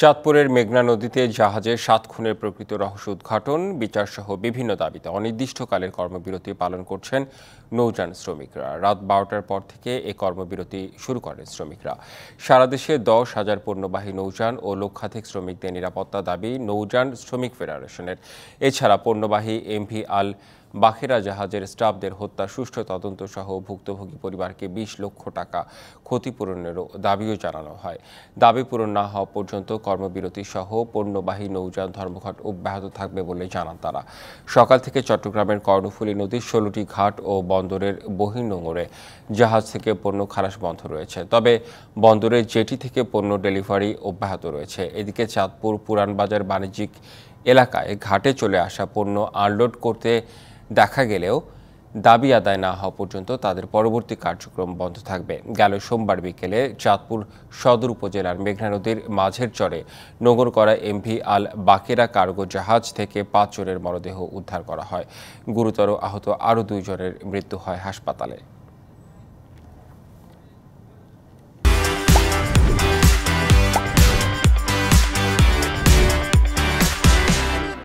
চাঁদপুরের মেঘনা নদীতে জাহাজের 7 খুনের প্রকৃত রহস্য উদ্ঘাটন, বিচারসহ বিভিন্ন দাবিতে অনির্দিষ্টকালের কর্মবিরতি পালন করছেন নৌযান শ্রমিকরা। রাত 12টার পর থেকে এই কর্মবিরতি শুরু করেন শ্রমিকরা। সারা দেশে 10,000 পণ্যবাহী নৌযান ও লক্ষাধিক শ্রমিকদের নিরাপত্তা দাবি নৌযান শ্রমিক ফেডারেশনের। এছাড়া পণ্যবাহী এমভি আল বাখেরা জাহাজের স্টাফদের হত্যা সুষ্ঠু তদন্ত সহ ভুক্তভোগী পরিবারকে 20 লক্ষ টাকা ক্ষতিপূরণেরও দাবিও জানানো হয়। দাবি পূরণ না হওয়া পর্যন্ত কর্মবিরতি সহ পণ্যবাহী নৌযান ধর্মঘট অব্যাহত থাকবে বলে জানান তারা। সকাল থেকে চট্টগ্রামের কর্ণফুলী নদীর 16টি ঘাট ও বন্দরের বহির্নোঙরে জাহাজ থেকে পণ্য খালাস বন্ধ রয়েছে, তবে বন্দরের জেটি থেকে পণ্য ডেলিভারি অব্যাহত রয়েছে। এদিকে চাঁদপুর পুরানবাজার বাণিজ্যিক এলাকায় ঘাটে চলে আসা পণ্য আনলোড করতে দেখা গেলেও দাবি আদায় না হওয়া পর্যন্ত তাদের পরবর্তী কার্যক্রম বন্ধ থাকবে। গেল সোমবার বিকেলে চাঁদপুর সদর উপজেলার মেঘনা নদীর মাঝের চরে নোঙর করা এমভি আল বাকেরা কার্গো জাহাজ থেকে 5 জনের মরদেহ উদ্ধার করা হয়। গুরুতর আহত আরও 2 জনের মৃত্যু হয় হাসপাতালে।